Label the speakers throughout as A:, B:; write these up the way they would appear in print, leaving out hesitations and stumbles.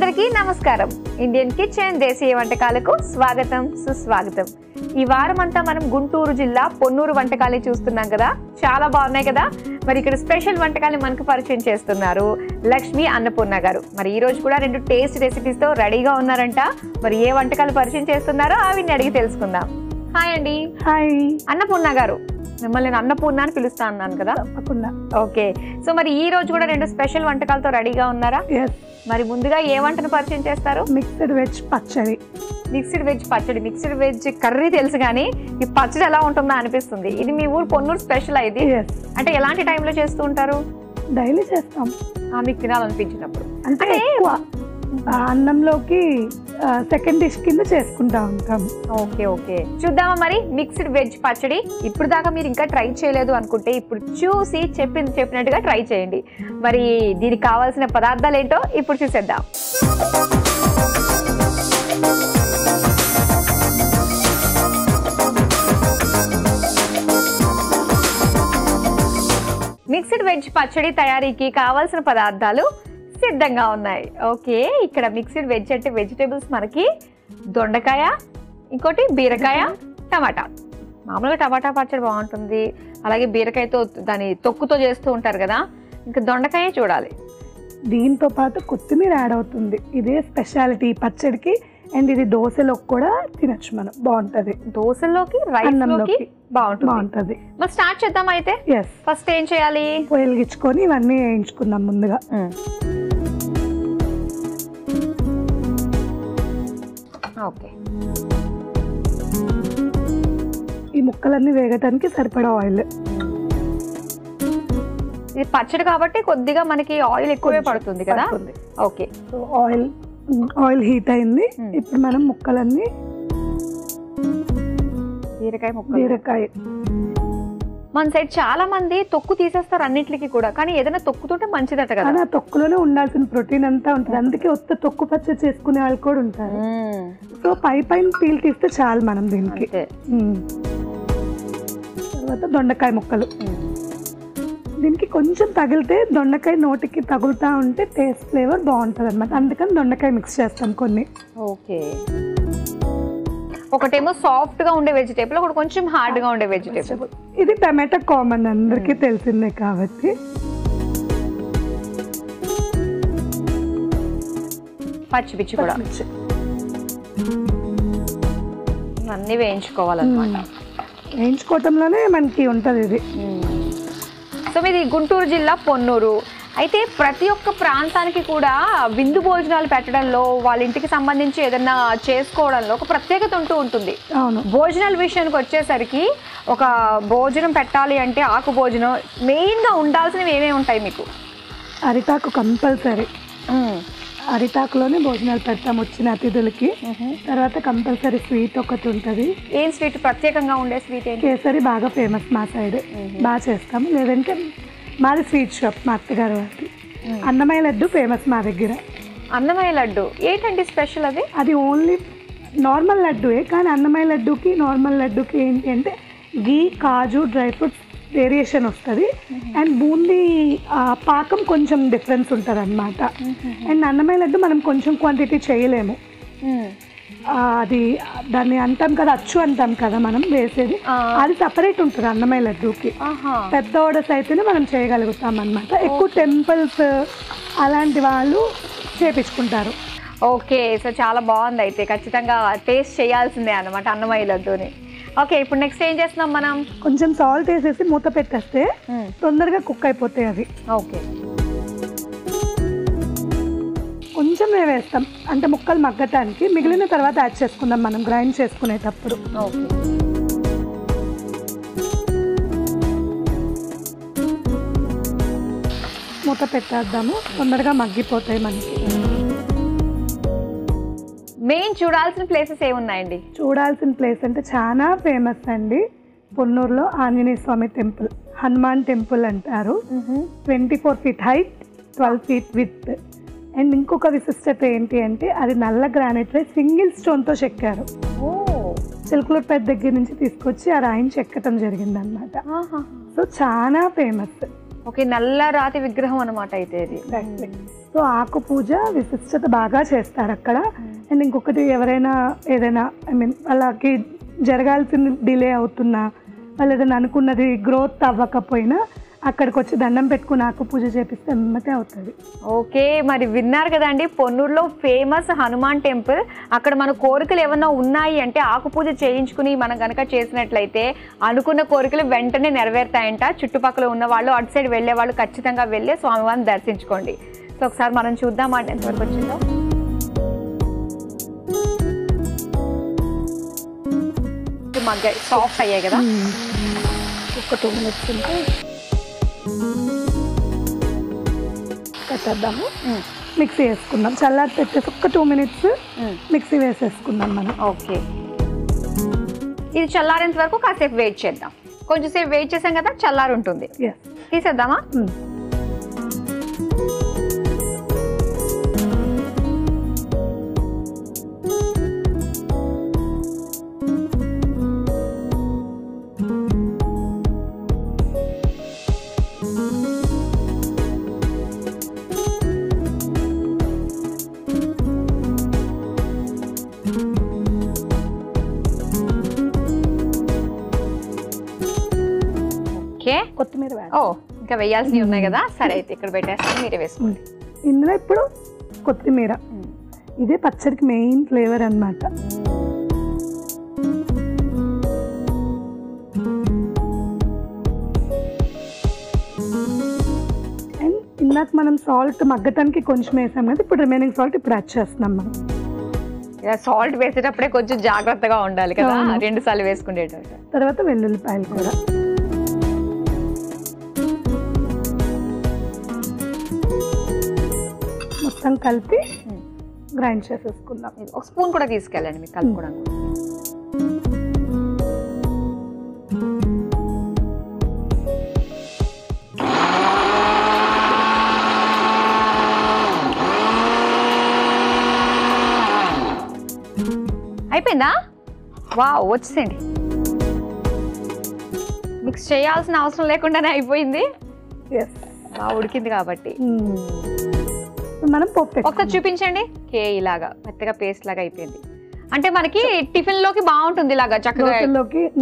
A: అందరికీ నమస్కారం. Indian kitchen దేశీయ వంటకాలకు స్వాగతం సుస్వాగతం. ఈ వారం అంతా మనం గుంటూరు జిల్లా పొన్నూరు వంటకాలే చూస్తున్నాం కదా. చాలా బాగున్నాయి కదా. మరి ఇక్కడ స్పెషల్ వంటకాలు మనకు పరిచయం చేస్తున్నారు లక్ష్మి అన్నపూర్ణ గారు. మరి ఈ రోజు కూడా 2 టేస్ట్ రెసిపీస్ తో రెడీగా ఉన్నారంట. మరి ఏ వంటకాలు పరిచయం చేస్తున్నారో అవిని అడిగి తెలుసుకుందాం. హాయ్ అండి.
B: హాయ్
A: అన్నపూర్ణ గారు. మిమ్మల్ని నేను అన్నపూర్ణ అని పిలుస్తా అన్నాను కదా.
B: తప్పకుండా.
A: ఓకే, సో మరి ఈ రోజు కూడా 2 స్పెషల్ వంటకాలతో రెడీగా ఉన్నారా? మరి ముందుగా ఏ వంటను పరిచయం చేస్తారు?
B: మిక్స్డ్ వెజ్ పచ్చడి.
A: మిక్స్డ్ వెజ్ పచ్చడి. మిక్స్డ్ వెజ్ కర్రీ తెలుసు కానీ ఈ పచ్చడి ఎలా ఉంటుందా అనిపిస్తుంది. ఇది మీ ఊరు పొన్నూరు స్పెషల్ ఇది. అంటే ఎలాంటి టైంలో చేస్తూ ఉంటారు?
B: డైలీ చేస్తాం.
A: మీకు తినాలనిపించినప్పుడు.
B: అంటే అన్నంలోకి సెకండ్ డిష్ కింద చేసుకుంటా ఉంటాం.
A: ఓకే ఓకే, చూద్దామా మరి మిక్స్డ్ వెజ్ పచ్చడి. ఇప్పుడు దాకా మీరు ఇంకా ట్రై చేయలేదు అనుకుంటే ఇప్పుడు చూసి చెప్పినట్టుగా ట్రై చేయండి. మరి దీనికి కావాల్సిన పదార్థాలు ఏంటో ఇప్పుడు చూసేద్దాం. మిక్స్డ్ వెజ్ పచ్చడి తయారీకి కావాల్సిన పదార్థాలు సిద్ధంగా ఉన్నాయి. ఓకే, ఇక్కడ మిక్స్డ్ వెజ్ అంటే వెజిటేబుల్స్ మనకి దొండకాయ, ఇంకోటి బీరకాయ, టమాటా. మామూలుగా టమాటా పచ్చడి బాగుంటుంది, అలాగే బీరకాయతో దాని తొక్కుతో చేస్తూ ఉంటారు కదా. ఇంకా దొండకాయ చూడాలి.
B: దీంతో పాటు కొత్తిమీర యాడ్ అవుతుంది. ఇదే స్పెషాలిటీ పచ్చడికి. అండ్ ఇది దోశలోకి కూడా తినచ్చు మనం. బాగుంటది.
A: దోశలోకి, రైస్లోకి బాగుంటుంది. మరి స్టార్ట్ చేద్దాం అయితే. ఫస్ట్ ఏం చేయాలి?
B: వెలిగించుకొని ఇవన్నీ వేయించుకుందాం ముందుగా.
A: ఓకే,
B: ఈ ముక్కలన్నీ వేగటానికి సరిపడా ఆయిల్.
A: ఇది పచ్చడి కాబట్టి కొద్దిగా మనకి ఆయిల్ ఎక్కువే పడుతుంది కదా. ఓకే,
B: సో ఆయిల్ హీట్ అయింది. ఇప్పుడు మనం ముక్కలన్నీ బీరకాయ
A: మన సైడ్ చాలా మంది తొక్కు తీసేస్తారు అన్నిటికి కూడా, కానీ ఏదైనా తొక్కుతుంటే మంచిదట కదా.
B: ఆ తొక్కులోనే ఉండాల్సిన ప్రోటీన్ అంతా ఉంటుంది. అందుకే ఒక్క తొక్కు పచ్చడి చేసుకునే వాళ్ళు కూడా ఉంటారు. సో పైన పీల్ తీస్తే చాలు మనం దీనికి. తర్వాత దొండకాయ ముక్కలు. దీనికి కొంచెం తగిలితే దొండకాయ నోటికి తగులుతూ ఉంటే టేస్ట్ ఫ్లేవర్ బాగుంటుంది అనమాట. అందుకని దొండకాయ మిక్స్ చేస్తాం కొన్ని.
A: ఓకే, ఒకటేమో సాఫ్ట్ గా ఉండే వెజిటేబుల్, ఒకటి కొంచెం హార్డ్ గా ఉండే వెజిటేబుల్.
B: ఇది టమాటా కామన్, అందరికీ తెలిసిందే కాబట్టి.
A: పచ్చిమిర్చి కూడా అన్నీ వేయించుకోవాలన్నమాట.
B: వేయించుకోవటంలోనే మనకి ఉంటుంది ఇది.
A: సో మీది గుంటూరు జిల్లా పొన్నూరు. అయితే ప్రతి ఒక్క ప్రాంతానికి కూడా విందు భోజనాలు పెట్టడంలో, వాళ్ళ ఇంటికి సంబంధించి ఏదన్నా చేసుకోవడంలో ఒక ప్రత్యేకత ఉంటూ ఉంటుంది. భోజనాల విషయానికి వచ్చేసరికి ఒక భోజనం పెట్టాలి అంటే ఆకు భోజనం మెయిన్గా ఉండాల్సినవి ఏమేమి ఉంటాయి మీకు?
B: అరిటాకు కంపల్సరీ. అరిటాకులోనే భోజనాలు పెడతాం వచ్చిన అతిథులకి. తర్వాత కంపల్సరీ స్వీట్ ఒకటి ఉంటుంది.
A: ఏం స్వీట్ ప్రత్యేకంగా ఉండే స్వీట్?
B: కేసరి బాగా ఫేమస్ మా సైడ్, బాగా చేస్తాము. లేదంటే మాది స్వీట్ షాప్ మా అత్తగారు వాటి. అన్నమయ్య లడ్డు ఫేమస్ మా దగ్గర.
A: అన్నమయ్య లడ్డు ఏంటండి స్పెషల్?
B: అది ఓన్లీ నార్మల్ లడ్డుయే, కానీ అన్నమయ్య లడ్డుకి నార్మల్ లడ్డుకి ఏంటి అంటే గీ, కాజు, డ్రై ఫ్రూట్స్ వేరియేషన్ వస్తుంది. అండ్ బూందీ పాకం కొంచెం డిఫరెన్స్ ఉంటుంది అనమాట. అండ్ అన్నమయ్య లడ్డు మనం కొంచెం క్వాంటిటీ చేయలేము. అది దాన్ని అంటాం కదా, అచ్చు అంటాం కదా మనం వేసేది, అది సపరేట్ ఉంటుంది అన్నమయ్య లడ్డూకి. పెద్ద ఆర్డర్స్ అయితేనే మనం చేయగలుగుతాం అనమాట. ఎక్కువ టెంపుల్స్ అలాంటి వాళ్ళు చేపించుకుంటారు.
A: ఓకే, సో చాలా బాగుంది. అయితే ఖచ్చితంగా టేస్ట్ చేయాల్సిందే అనమాట అన్నమయ్య లడ్డూని. ఓకే, ఇప్పుడు నెక్స్ట్ ఏం చేస్తున్నాం మనం?
B: కొంచెం సాల్ట్ వేసేసి మూత పెట్టేస్తే తొందరగా కుక్ అయిపోతాయి అవి.
A: ఓకే,
B: కొంచెం వేస్తాం అంటే ముక్కలు మగ్గటానికి. మిగిలిన తర్వాత యాడ్ చేసుకుందాం మనం గ్రైండ్ చేసుకునేటప్పుడు.
A: ఓకే,
B: మూత పెట్టేద్దాము, తొందరగా మగ్గిపోతాయి మనకి.
A: మెయిన్ చూడాల్సిన ప్లేసెస్ ఏమున్నాయండి?
B: చూడాల్సిన ప్లేస్ అంటే చాలా ఫేమస్ అండి పొన్నూరులో. ఆంజనేయ స్వామి టెంపుల్, హనుమాన్ టెంపుల్ అంటారు. 24 feet height, 12 feet with. And ఇంకొక విశిష్టత ఏంటి అంటే అది నల్ల గ్రానైట్ రైస్ సింగిల్ స్టోన్తో చెక్కారు. చిలుకలూరుపేట దగ్గర నుంచి తీసుకొచ్చి ఆ రాయిని చెక్కటం జరిగింది అనమాట. సో చాలా ఫేమస్.
A: ఓకే, నల్ల రాతి విగ్రహం అనమాట అయితే ఇది.
B: సో ఆకు పూజ విశిష్టత బాగా చేస్తారు అక్కడ. అండ్ ఇంకొకటి ఎవరైనా ఏదైనా వాళ్ళకి జరగాల్సిన డిలే అవుతున్నా, వాళ్ళు ఏదైనా అనుకున్నది గ్రోత్ అవ్వకపోయినా అక్కడికి వచ్చి దండం పెట్టుకుని ఆకు పూజ చేపిస్తే ఎమ్మటే అవుతుంది.
A: ఓకే, మరి విన్నారు కదండి, పొన్నూరులో ఫేమస్ హనుమాన్ టెంపుల్. అక్కడ మన కోరికలు ఏమన్నా ఉన్నాయి అంటే ఆకు పూజ చేయించుకుని మనం కనుక చేసినట్లయితే అనుకున్న కోరికలు వెంటనే నెరవేరుతాయంట. చుట్టుపక్కల ఉన్న వాళ్ళు, అటు సైడ్ వెళ్ళే వాళ్ళు ఖచ్చితంగా వెళ్ళి స్వామివారిని దర్శించుకోండి. సో ఒకసారి మనం చూద్దామా అంటే ఎంతవరకు వచ్చిందో. మగ్గాయి, సాఫ్ట్ అయ్యాయి కదా.
B: ఒక 2 minutes ఉంటే పెట్టేద్దాము. మిక్సీ వేసుకుందాం. చల్లారి పెట్టేసి ఒక 2 minutes మిక్సీ వేసేసుకుందాం మనం.
A: ఓకే, ఇది చల్లారేంత వరకు కాసేపు వెయిట్ చేద్దాం. కొంచెం సేపు వెయిట్ చేసాం కదా, చల్లారి ఉంటుంది. తీసేద్దామా?
B: కొత్తిమీర
A: ఇంకా వేయాల్సినవి ఉన్నాయి కదా. సరే అయితే ఇక్కడ పెట్టేస్తాను, మీరే వేసుకోండి.
B: ఇందులో ఇప్పుడు కొత్తిమీర, ఇదే పచ్చడికి మెయిన్ ఫ్లేవర్ అన్నమాట. అండ్ ఇందాక మనం సాల్ట్ మగ్గటానికి కొంచెం వేసాం కదా, ఇప్పుడు రిమైనింగ్ సాల్ట్ ఇప్పుడు యాడ్ చేస్తున్నాం మనం.
A: సాల్ట్ వేసేటప్పుడే కొంచెం జాగ్రత్తగా ఉండాలి కదా, 2 సార్లు వేసుకునేటట్టు.
B: తర్వాత వెల్లుల్లిపాయలు కూడా మొత్తం కలిపి గ్రైండ్ చేసేసుకుందాం.
A: ఒక స్పూన్ కూడా తీసుకెళ్ళండి మీకు కలుపుకోవడానికి. అయిపోయిందా? వావ్, వచ్చేసేయండి. మిక్స్ చేయాల్సిన అవసరం లేకుండానే అయిపోయింది. బాగా ఉడికింది కాబట్టి
B: మనం పప్పు
A: ఒకసారి చూపించండి. ఇలాగా మెత్తగా పేస్ట్ లాగా అయిపోయింది. అంటే మనకి టిఫిన్ లోకి బాగుంటుంది, ఇలాగా చక్కగా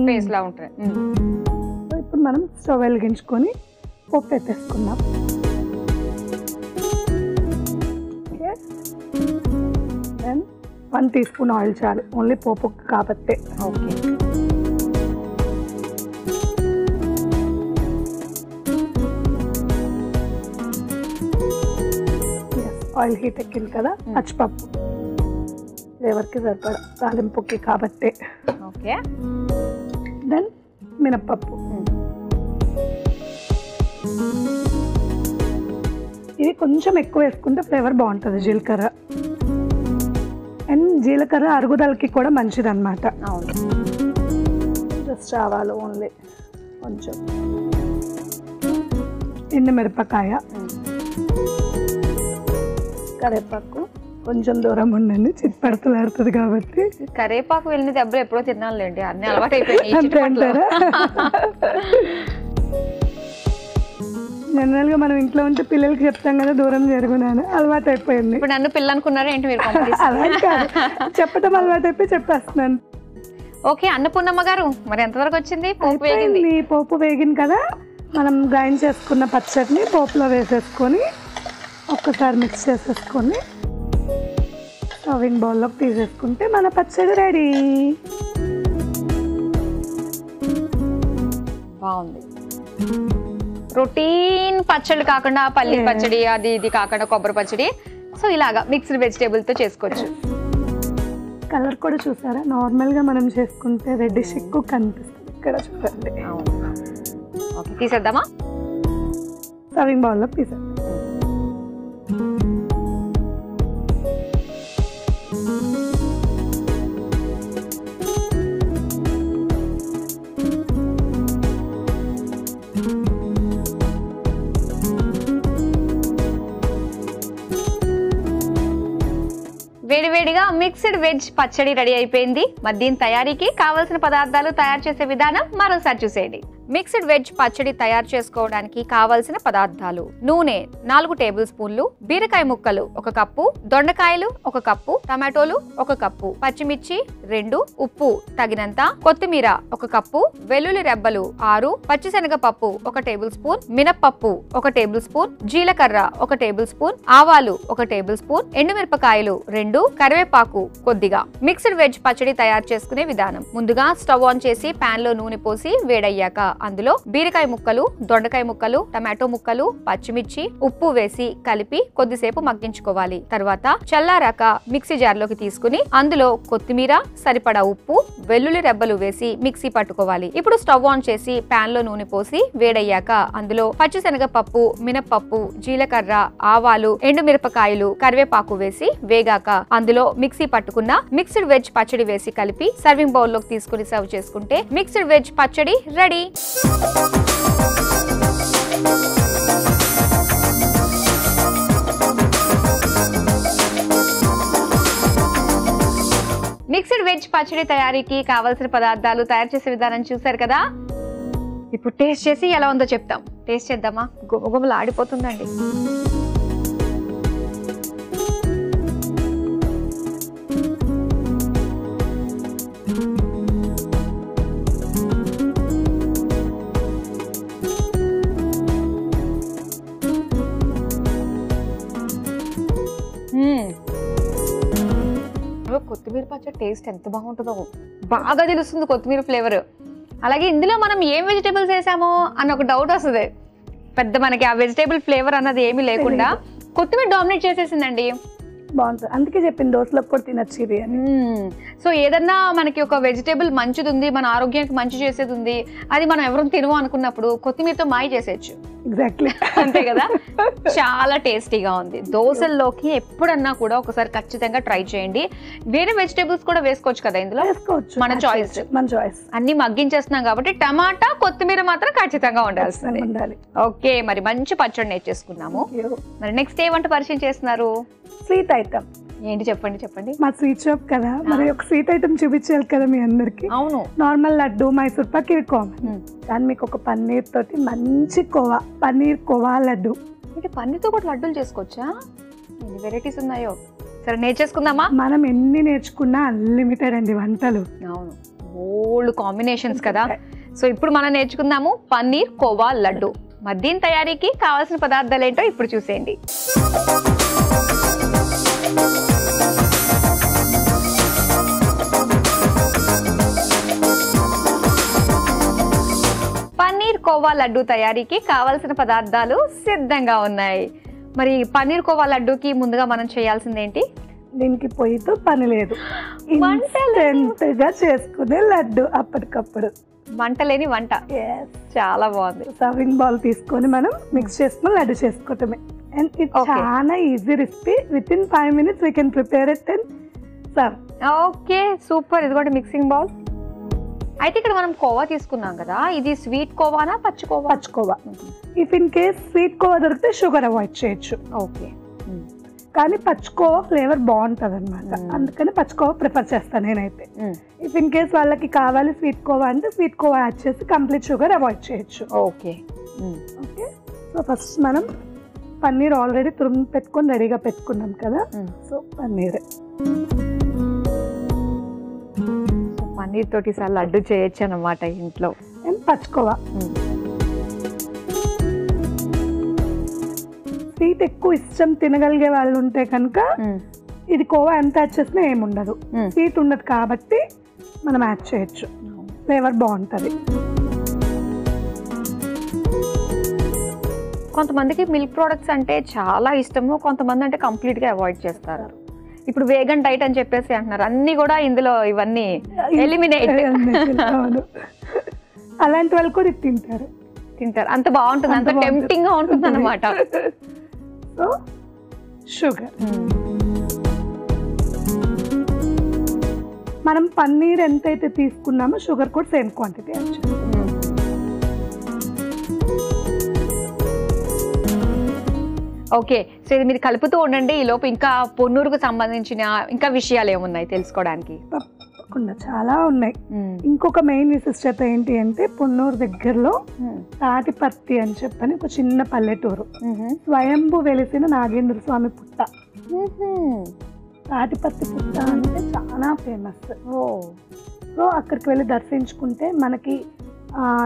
A: పేస్ట్ లా ఉంటుంది.
B: ఇప్పుడు మనం స్టవ్ వెలిగించుకొని పప్పు పెట్టేసుకుందాం. 1 teaspoon ఆయిల్ చాలు, ఓన్లీ పోపు కాబట్టి.
A: ఓకే,
B: ఆయిల్ హీట్ ఎక్కింది కదా, పచ్చిపప్పు ఫ్లేవర్కి సరిపడా, తాలింపుకి కాబట్టి.
A: ఓకే,
B: దెన్ మినప్పప్పు. ఇది కొంచెం ఎక్కువ వేసుకుంటే ఫ్లేవర్ బాగుంటుంది. జీలకర్ర, అండ్ జీలకర్ర అరుగుదలకి కూడా మంచిది అన్నమాట.
A: అవును.
B: జస్ట్ ఆవాలు ఓన్లీ కొంచెం, ఎండుమిరపకాయ, కరివేపాకు కొంచెం దూరం ఉండండి, చిట్పడతలాడుతుంది కాబట్టి.
A: కరివేపాకు వెళ్ళిన దెబ్బలు ఎప్పుడో తినాలండి, అన్ని అలవాటు అయిపోయింది.
B: జనరల్గా మనం ఇంట్లో ఉంటే పిల్లలకి చెప్తాం కదా దూరం జరుగునాను, అలవాటు అయిపోయింది.
A: ఇప్పుడు నన్ను పిల్ల అనుకున్నారా ఏంటి మీరు?
B: అలవాటు కాదు, చెప్పటం అలవాటు అయిపోయి చెప్పేస్తున్నాను.
A: ఓకే, అన్నపూర్ణమ్మ గారు మరి ఎంతవరకు వచ్చింది? పోపు వేగింది.
B: పోపు వేగింది కదా, మనం గ్రైండ్ చేసుకున్న పచ్చడిని పోపులో వేసేసుకొని ఒక్కసారి మిక్స్ చేసేసుకొని సర్వింగ్ బౌల్లోకి తీసేసుకుంటే మన పచ్చడి రెడీ.
A: బాగుంది. రొటీన్ పచ్చడి కాకుండా పల్లి పచ్చడి, అది ఇది కాకుండా కొబ్బరి పచ్చడి, సో ఇలాగా మిక్స్డ్ వెజిటేబుల్తో చేసుకోవచ్చు.
B: కలర్ కూడా చూసారా, నార్మల్గా మనం చేసుకుంటే రెడ్డిష్ ఎక్కువ కనిపిస్తుంది, ఇక్కడ చూడండి.
A: ఓకే, తీసేద్దామా?
B: సర్వింగ్ బౌల్లోకి తీసేద్దాం.
A: వేడివేడిగా ఫైనల్ గా మిక్స్డ్ వెజ్ పచ్చడి రెడీ అయిపోయింది. మరి దీని తయారీకి కావాల్సిన పదార్థాలు తయారు చేసే విధానం మరోసారి చూసేయండి. మిక్స్డ్ వెజ్ పచ్చడి తయారు చేసుకోవడానికి కావాల్సిన పదార్థాలు: నూనె 4 టేబుల్ స్పూన్లు, బీరకాయ ముక్కలు 1 కప్పు, దొండకాయలు 1 కప్పు, టమాటోలు 1 కప్పు, పచ్చిమిర్చి 2, ఉప్పు తగినంత, కొత్తిమీర 1 కప్పు, వెల్లుల్లి రెబ్బలు 6, పచ్చిశనగపప్పు 1 టేబుల్ స్పూన్, మినప్పప్పు 1 టేబుల్ స్పూన్, జీలకర్ర 1 టేబుల్ స్పూన్, ఆవాలు 1 టేబుల్ స్పూన్, ఎండుమిరపకాయలు 2, కరివేపాకు కొద్దిగా. మిక్స్డ్ వెజ్ పచ్చడి తయారు చేసుకునే విధానం: ముందుగా స్టవ్ ఆన్ చేసి పాన్ లో నూనె పోసి వేడయ్యాక అందులో బీరకాయ ముక్కలు, దొండకాయ ముక్కలు, టమాటో ముక్కలు, పచ్చిమిర్చి, ఉప్పు వేసి కలిపి కొద్దిసేపు మగ్గించుకోవాలి. తర్వాత చల్లారాక మిక్సీ జార్ లోకి తీసుకుని అందులో కొత్తిమీర, సరిపడా ఉప్పు, వెల్లుల్లి రెబ్బలు వేసి మిక్సీ పట్టుకోవాలి. ఇప్పుడు స్టవ్ ఆన్ చేసి పాన్ లో నూనె పోసి వేడయ్యాక అందులో పచ్చిశనగపప్పు, మినప్పప్పు, జీలకర్ర, ఆవాలు, ఎండుమిరపకాయలు, కరివేపాకు వేసి వేగాక అందులో మిక్సీ పట్టుకున్న మిక్స్డ్ వెజ్ పచ్చడి వేసి కలిపి సర్వింగ్ బౌల్ లోకి తీసుకుని సర్వ్ చేసుకుంటే మిక్స్డ్ వెజ్ పచ్చడి రెడీ. మిక్స్డ్ వెజ్ పచ్చడి తయారీకి కావాల్సిన పదార్థాలు తయారు చేసే విధానం చూసారు కదా. ఇప్పుడు టేస్ట్ చేసి ఎలా ఉందో చెప్తాం. టేస్ట్ చేద్దామా? గుమగుమలు ఆడిపోతుందండి. కొత్తిమీర పచ్చడి టేస్ట్ ఎంత బాగుంటుందో బాగా తెలుస్తుంది, కొత్తిమీర ఫ్లేవర్. అలాగే ఇందులో మనం ఏం వెజిటేబుల్స్ వేసామో అన్న ఒక డౌట్ వస్తుంది. పెద్ద మనకి ఆ వెజిటేబుల్ ఫ్లేవర్ అన్నది ఏమీ లేకుండా కొత్తిమీర డామినేట్ చేసేసిందండి.
B: బాగుంటుంది, అందుకే చెప్పింది దోశలకు కూడా తినచ్చు ఇది అని.
A: సో ఏదన్నా మనకి ఒక వెజిటేబుల్ మంచిది ఉంది, మన ఆరోగ్యానికి మంచి చేసేది ఉంది, అది మనం ఎవరు తినము అనుకున్నప్పుడు కొత్తిమీరతో మాయ చేసేయచ్చు.
B: ఎగ్జాక్ట్లీ
A: అంతే కదా. చాలా టేస్టీగా ఉంది. దోశల్లోకి ఎప్పుడన్నా కూడా ఒకసారి ఖచ్చితంగా ట్రై చేయండి. వేరే వెజిటేబుల్స్ కూడా వేసుకోవచ్చు కదా ఇందులో,
B: వేసుకోవచ్చు,
A: మన చాయిస్. అన్ని మగ్గించేస్తున్నాం కాబట్టి టమాటా, కొత్తిమీర మాత్రం ఖచ్చితంగా ఉండాలి. ఓకే, మరి మంచి పచ్చడి నేర్చేసుకున్నాము. మరి నెక్స్ట్ ఏ వంట పరిచయం చేస్తున్నారు?
B: స్వీట్ ఐటమ్
A: ఏంటి చెప్పండి.
B: మా స్వీట్ షాప్ కదా, మరి ఒక స్వీట్ ఐటమ్ చూపించాలి కదా మీ అందరికి.
A: అవును,
B: నార్మల్ లడ్డు, మైసూర్ పాక్ ఇవి కామన్. కానీ మీకు ఒక పన్నీర్ తోటి మంచి పన్నీర్ కోవా లడ్డు.
A: అంటే పన్నీర్తో కూడా లడ్డూలు చేసుకోవచ్చా? ఎన్ని వెరైటీస్ ఉన్నాయో. సరే నేర్చేసుకుందామా?
B: మనం ఎన్ని నేర్చుకున్నా అన్లిమిటెడ్ అండి వంటలు.
A: అవును, ఓల్డ్ కాంబినేషన్స్ కదా. సో ఇప్పుడు మనం నేర్చుకుందాము పన్నీర్ కోవా లడ్డు. మరి దీని తయారీకి కావాల్సిన పదార్థాలు ఏంటో ఇప్పుడు చూసేయండి. పన్నీర్ కోవా లడ్డు తయారీకి కావాల్సిన పదార్థాలు సిద్ధంగా ఉన్నాయి. మరి పన్నీర్ కోవా లడ్డూకి ముందుగా మనం చేయాల్సింది ఏంటి?
B: దీనికి పొయ్యితో పని లేదు, గా చేసుకునే లడ్డు అప్పటికప్పుడు.
A: వంట లేని వంట. చాలా బాగుంది.
B: సర్వింగ్ బౌల్ తీసుకొని మనం మిక్స్ చేసుకుని లడ్డు చేసుకోవటమే. అండ్ ఇది చాలా easy recipe. With in 5 minutes we can prepare it and serve.
A: Okay, super. ఇది కూడా మిక్సింగ్ బౌల్. అయితే ఇక్కడ మనం కోవా తీసుకున్నాం కదా, ఇది స్వీట్ కోవానా పచ్చుకోవా?
B: If in case sweet khoa దొరికితే షుగర్ అవాయిడ్ చేయొచ్చు.
A: ఓకే,
B: కానీ పచ్చుకోవా ఫ్లేవర్ బాగుంటుంది అనమాట, అందుకని పచ్చుకోవా ప్రిఫర్ చేస్తాను నేనైతే. ఇఫ్ ఇన్ కేస్ వాళ్ళకి కావాలి స్వీట్ కోవా అంటే స్వీట్ కోవా యాడ్ చేసి కంప్లీట్ షుగర్ అవాయిడ్ చేయొచ్చు.
A: Okay
B: okay. సో ఫస్ట్ మనం పన్నీర్ ఆల్రెడీ తురుము పెట్టుకొని రెడీగా పెట్టుకున్నాం కదా. సో పన్నీర్
A: తోటి సార్ లడ్డు చేయొచ్చు అన్నమాట ఇంట్లో.
B: అండ్ పచ్చుకోవా. స్వీట్ ఎక్కువ ఇష్టం తినగలిగే వాళ్ళు ఉంటే కనుక ఇది కోవా ఎంత యాడ్ చేసినా ఏముండదు, స్వీట్ ఉండదు కాబట్టి మనం యాడ్ చేయొచ్చు, ఫ్లేవర్ బాగుంటుంది.
A: కొంతమందికి మిల్క్ ప్రోడక్ట్స్ అంటే చాలా ఇష్టము, కొంతమంది అంటే కంప్లీట్ గా అవాయిడ్ చేస్తారు. ఇప్పుడు వేగన్ డైట్ అని చెప్పేసి అంటున్నారు, అన్ని కూడా ఇందులో ఇవన్నీ ఎలిమినేట్.
B: అలాంటి వాళ్ళు కూడా తింటారు.
A: అంత బాగుంటుంది, అంత టెంప్టింగ్ గా ఉంటుంది అన్నమాట.
B: సో షుగర్, మనం పన్నీర్ ఎంతైతే తీసుకున్నామో షుగర్ కూడా సేమ్ క్వాంటిటీ యాడ్ చేస్తాం.
A: ఓకే, సో ఇది మీరు కలుపుతూ ఉండండి, ఈ లోపు ఇంకా పొన్నూరుకు సంబంధించిన ఇంకా విషయాలు ఏమున్నాయి తెలుసుకోవడానికి?
B: తప్పకుండా చాలా ఉన్నాయి. ఇంకొక మెయిన్ విశిష్టత ఏంటి అంటే పొన్నూరు దగ్గరలో తాటిపర్తి అని చెప్పని ఒక చిన్న పల్లెటూరు, స్వయంభు వెలిసిన నాగేంద్ర స్వామి పుట్ట. తాటిపర్తి పుట్ట అంటే చాలా ఫేమస్. సో అక్కడికి వెళ్ళి దర్శించుకుంటే మనకి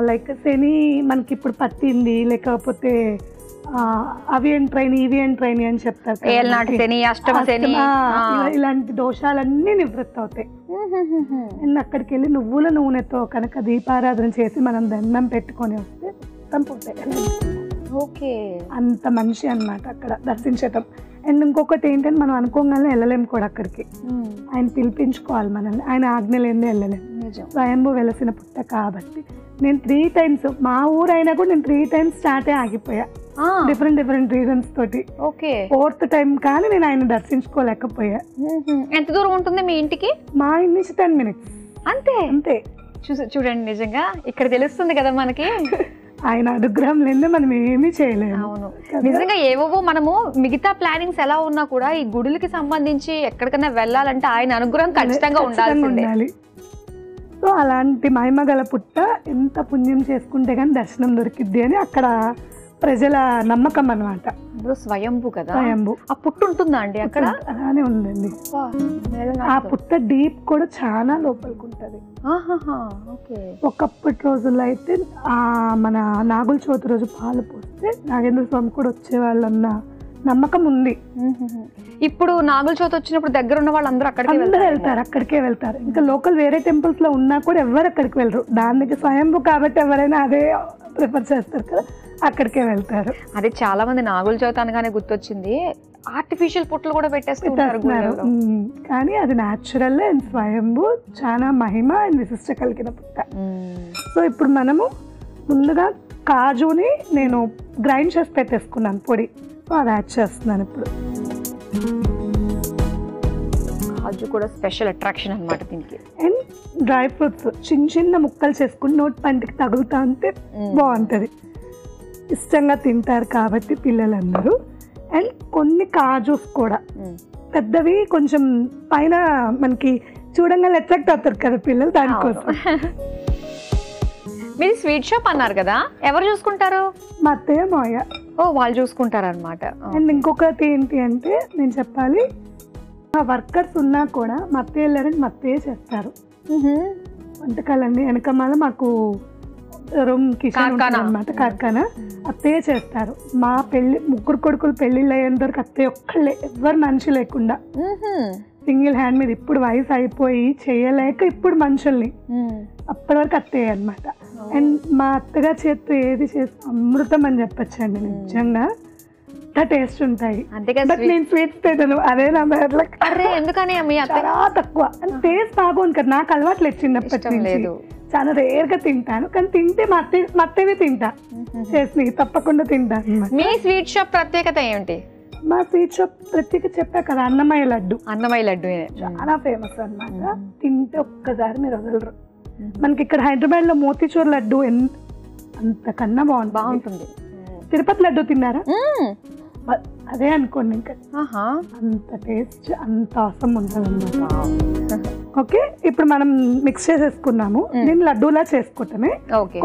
B: లైక్ శని మనకి ఇప్పుడు పట్టింది, లేకపోతే అవి ట్రైన్ ఇవి ట్రైన్ అని చెప్తారు, ఇలాంటి దోషాలన్నీ నివృత్తి అవుతాయి. అండ్ అక్కడికి వెళ్ళి నువ్వుల నూనెతో కనుక దీపారాధన చేసి మనం దండం పెట్టుకొని వస్తే మొత్తం పోతాయి.
A: ఓకే,
B: అంత మంచి అన్నమాట అక్కడ దర్శించటం. అండ్ ఇంకొకటి ఏంటంటే మనం అనుకోగానే వెళ్ళలేము కూడా అక్కడికి, ఆయన పిలిపించుకోవాలి మనల్ని, ఆయన ఆజ్ఞలేందే వెళ్ళలేము. స్వయంభూ వెలసిన పుట్ట కాబట్టి నేను 3 times, మా ఊరైనా కూడా నేను 3 times స్టార్టే ఆగిపోయా, డిఫరెంట్ రీజన్స్ తోటి.
A: ఓకే,
B: 4th time కానీ నేను ఆయన దర్శించుకోలేకపోయా.
A: ఎంత దూరం ఉంటుంది మీ ఇంటికి?
B: మా ఇంటి నుంచి 10 minutes
A: అంతే.
B: అంతే.
A: చూడండి, నిజంగా ఇక్కడ తెలుస్తుంది కదా మనకి
B: ఆయన అనుగ్రహం లేదే మనం ఏమీ చేయలేము.
A: అవును, నిజంగా ఏవో మనము మిగతా ప్లానింగ్స్ ఎలా ఉన్నా కూడా ఈ గుడులకి సంబంధించి ఎక్కడికైనా వెళ్ళాలంటే ఆయన అనుగ్రహం ఖచ్చితంగా ఉండాలి.
B: సో అలాంటి మహిమగల పుట్ట ఎంత పుణ్యం చేసుకుంటే కానీ దర్శనం దొరికిద్ది అని అక్కడ ప్రజల నమ్మకం అన్నమాట.
A: స్వయంభూ కదా,
B: స్వయంభూ.
A: ఆ పుట్టు ఉంటుందా అండి అక్కడ?
B: అలానే ఉందండి. ఆ పుట్ట డీప్ కూడా చాలా లోపలికి ఉంటది. ఒకప్పటి రోజుల్లో అయితే మన నాగుల చవితి రోజు పాలు పోస్తే నాగేంద్ర స్వామి కూడా వచ్చేవాళ్ళన్న నమ్మకం ఉంది.
A: ఇప్పుడు నాగుల చవితి వచ్చినప్పుడు దగ్గర ఉన్న వాళ్ళు అందరూ
B: అక్కడికే వెళ్తారు. ఇంకా లోకల్ వేరే టెంపుల్స్ లో ఉన్నా కూడా ఎవరు అక్కడికి వెళ్ళరు. దానికి స్వయంభూ కాబట్టి ఎవరైనా అదే ప్రిఫర్ చేస్తారు కదా, అక్కడికే వెళ్తారు.
A: అదే చాలా మంది నాగుల చవితి అనగానే గుర్తొచ్చింది, ఆర్టిఫిషియల్ పుట్లు కూడా పెట్టేస్తున్నారు.
B: కానీ అది న్యాచురల్ అండ్ స్వయంభూ, చాలా మహిమ అండ్ విశిష్ట కలిగిన పుట్ట. సో ఇప్పుడు మనము ముందుగా కాజుని నేను గ్రైండ్ చేసి పెట్టేసుకున్నాను పొడి, సో అది యాడ్ చేస్తున్నాను ఇప్పుడు.
A: కాజు కూడా స్పెషల్ అట్రాక్షన్ అన్నమాట దీనికి.
B: అండ్ డ్రై ఫ్రూట్స్ చిన్న చిన్న ముక్కలు చేసుకుని నోటి పంటికి తగులుతా ఉంటే బాగుంటుంది, ఇష్టంగా తింటారు కాబట్టి పిల్లలందరూ. అండ్ కొన్ని కాజూస్ కూడా పెద్దవి, కొంచెం పైన మనకి చూడంగానే అట్రాక్ట్ అవుతారు కదా పిల్లలు, దానికోసం.
A: మీరు స్వీట్ షాప్ అన్నారు కదా, ఎవరు చూసుకుంటారు?
B: మా అత్తయ్య మాయ.
A: వాళ్ళు చూసుకుంటారు అనమాట.
B: అండ్ ఇంకొకటి ఏంటి అంటే నేను చెప్పాలి, మా వర్కర్స్ ఉన్నా కూడా మా అత్తయ్య వెళ్ళారని మా అత్తయ్య చేస్తారు వంటకాలన్నీ. వెనకమాల మాకు రూమ్ కిచెన్ అనమాట, కార్ఖానా, అత్తయ్య చేస్తారు. మా పెళ్లి 3 కొడుకులు పెళ్లిళ్ళు అయ్యేంత వరకు అత్తయ్య ఒక్కళ్ళే, ఎవ్వరు మనిషి లేకుండా సింగిల్ హ్యాండ్ మీద. ఇప్పుడు వయసు అయిపోయి చేయలేక ఇప్పుడు మనుషుల్ని, అప్పటి వరకు అత్తయ్య అనమాట. అండ్ మా అత్తగారి చేతితో ఏది చేసి అమృతం అని చెప్పచ్చండి, నిజంగా టేస్ట్ ఉంటాయి. బట్ నేను స్వీట్స్ తింటాను, అదే నా
A: ఎందుకని
B: చాలా తక్కువ. టేస్ట్ బాగుంది కదా, నాకు అలవాటు లేదు చిన్నప్పటి నుంచి, చాలా రేర్ గా తింటాను. కానీ తింటే మా అత్తయ్యవి తింటా, చేసి తప్పకుండా తింటాను.
A: మీ స్వీట్ షాప్ ప్రత్యేకత ఏంటి?
B: మా స్వీట్ షాప్ ప్రత్యేకత చెప్పా కదా, అన్నమయ్య లడ్డు.
A: అన్నమయ్య లడ్డు
B: చాలా ఫేమస్ అన్నమాట, తింటే ఒక్కసారి మీరు వదలరు. మనకి ఇక్కడ హైదరాబాద్ లో మోతీచూర్ లడ్డు అంతకన్నా బాగుంటుంది. తిరుపతి లడ్డు తిన్నారా? అదే అనుకోండి, ఇంకా అంత టేస్ట్, అంత అవసరం ఉంటుంది అన్నమాట. ఓకే, ఇప్పుడు మనం మిక్స్ చేసేసుకున్నాము. నేను లడ్డూలా చేసుకుంటామే.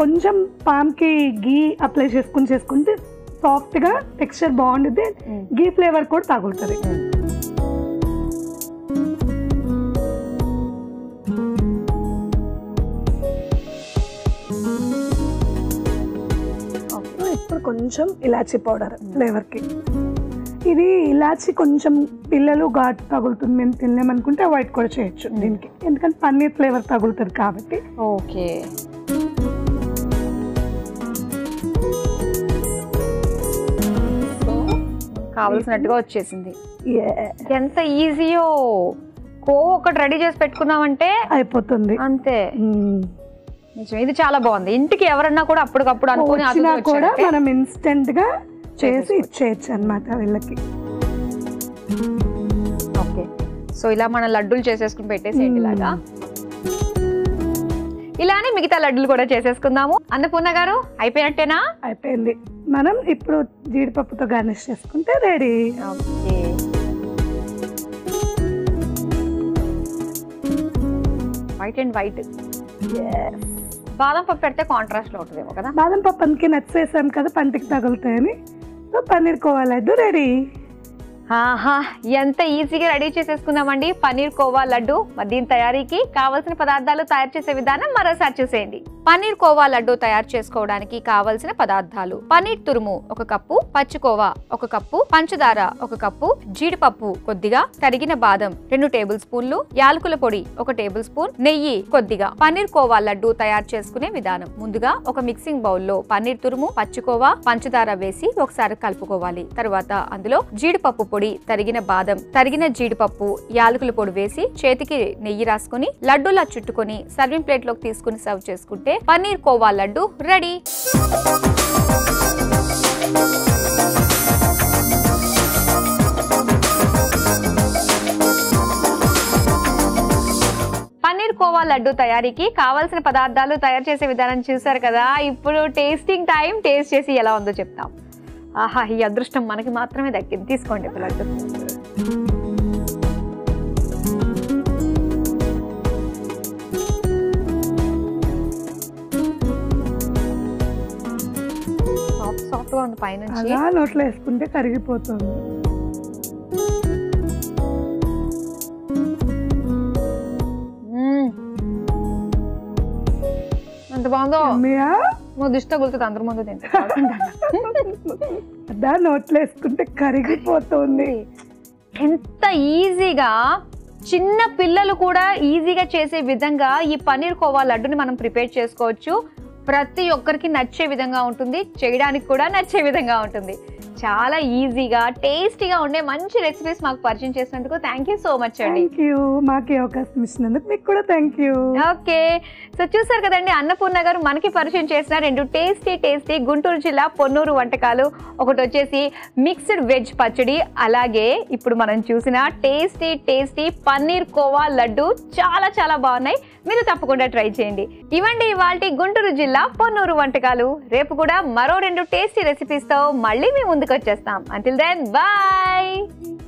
B: కొంచెం పామ్ కి గీ అప్లై చేసుకుంటే సాఫ్ట్ గా టెక్స్చర్ బాగుంటుంది, గీ ఫ్లేవర్ కూడా తగులుతుంది. ఇప్పుడు కొంచెం ఇలాచీ పౌడర్ ఫ్లేవర్ కి. ఇది ఇలాచి కొంచెం పిల్లలు ఘాటు తగులుతుంది, మేము తినలేమనుకుంటే అవాయిడ్ కూడా చేయొచ్చు దీనికి, ఎందుకంటే పన్నీర్ ఫ్లేవర్ తగులుతుంది కాబట్టి.
A: ఓకే, కావలసినట్టుగా వచ్చేసింది. ఎంత ఈజీయో, ఒకటి రెడీ చేసి పెట్టుకున్నామంటే
B: అయిపోతుంది
A: అంతే. ఇది చాలా బాగుంది. ఇంటికి ఎవరన్నా కూడా అప్పటికప్పుడు అనుకుని
B: కూడా మనం ఇన్స్టెంట్ గా చేసి ఇచ్చేయచ్చు అన్నమాట వీళ్ళకి.
A: ఓకే, సో ఇలా మనం లడ్డూలు చేసేసుకుని పెట్టేసేయండి ఇలాగా. ఇలానే మిగతా లడ్డులు కూడా చేసేసుకుందాము. అన్నపూర్ణ గారు అయిపోయినట్టేనా?
B: అయిపోయింది. మనం ఇప్పుడు జీడిపప్పుతో గార్నిష్ చేసుకుంటే ready.
A: Okay, white and white. బాదం పప్పు పెడితే కాంట్రాస్ట్ లో ఉంటుందేమో కదా.
B: బాదం పప్పు అందుకే నచ్చేసాం కదా, పంటికి తగులుతాయని. So paneer khoa laddu ready.
A: ఆహా, ఎంత ఈజీగా రెడీ చేసేసుకుందామండి పన్నీర్ కోవా లడ్డు. మరి దీని తయారీకి కావాల్సిన పదార్థాలు, తయారు చేసే విధానం మరోసారి చూసేయండి. పన్నీర్ కోవా లడ్డు తయారు చేసుకోవడానికి కావలసిన పదార్థాలు: పన్నీర్ తురుము 1 కప్పు, పచ్చికోవా 1 కప్పు, పంచదార 1 కప్పు, జీడిపప్పు కొద్దిగా, తరిగిన బాదం 2 టేబుల్ స్పూన్లు, యాలకుల పొడి 1 టేబుల్ స్పూన్, నెయ్యి కొద్దిగా. పన్నీర్ కోవా లడ్డు తయారు చేసుకునే విధానం: ముందుగా ఒక మిక్సింగ్ బౌల్లో పన్నీర్ తురుము, పచ్చికోవా, పంచదార వేసి ఒకసారి కలుపుకోవాలి. తర్వాత అందులో జీడిపప్పు పొడి, తరిగిన బాదం, తరిగిన జీడిపప్పు, యాలకుల పొడి వేసి చేతికి నెయ్యి రాసుకొని లడ్డూలా చుట్టుకొని సర్వింగ్ ప్లేట్ లోకి తీసుకుని సర్వ్ చేసుకుంటే పన్నీర్ కోవా లడ్డు రెడీ. పన్నీర్ కోవా లడ్డు తయారీకి కావాల్సిన పదార్థాలు, తయారు చేసే విధానం చూసారు కదా. ఇప్పుడు టేస్టింగ్ టైం. టేస్ట్ చేసి ఎలా ఉందో చెప్తాం. ఆహా, ఈ అదృష్టం మనకి మాత్రమే దక్కింది. తీసుకోండి లడ్డు. సాఫ్ట్ సాఫ్ట్ గా ఉంది పైనుంచి.
B: అలా నోట్లో వేసుకుంటే కరిగిపోతుంది.
A: ఎంత బాగుందో.
B: అమ్మయ్యా,
A: దిష్ట గుర్తుంది, అందరి ముందు తింటే.
B: అదా నోట్లో వేసుకుంటే కరిగిపోతుంది.
A: ఎంత ఈజీగా చిన్న పిల్లలు కూడా ఈజీగా చేసే విధంగా ఈ పన్నీర్ కోవా లడ్డుని మనం ప్రిపేర్ చేసుకోవచ్చు. ప్రతి ఒక్కరికి నచ్చే విధంగా ఉంటుంది, చేయడానికి కూడా నచ్చే విధంగా ఉంటుంది. చాలా ఈజీగా టేస్టీగా ఉండే మంచి రెసిపీస్ మాకు పరిచయం చేసినందుకు థ్యాంక్ యూ సో మచ్ అండి.
B: థ్యాంక్ యూ, మాకు అవకాశం ఇచ్చినందుకు మీకు కూడా థ్యాంక్ యూ.
A: ఓకే, సో చూసారు కదండి, అన్నపూర్ణ గారు మనకి పరిచయం చేసిన 2 టేస్టీ గుంటూరు జిల్లా పొన్నూరు వంటకాలు. ఒకటి వచ్చేసి మిక్స్డ్ వెజ్ పచ్చడి, అలాగే ఇప్పుడు మనం చూసిన టేస్టీ పన్నీర్ కోవా లడ్డు. చాలా చాలా బాగున్నాయి. మీరు తప్పకుండా ట్రై చేయండి. ఇవండి ఇవాల్టి గుంటూరు జిల్లా పొన్నూరు వంటకాలు. రేపు కూడా మరో 2 టేస్టీ రెసిపీస్ తో మళ్ళీ మీ ముందుకు వచ్చేస్తాం. Until then bye.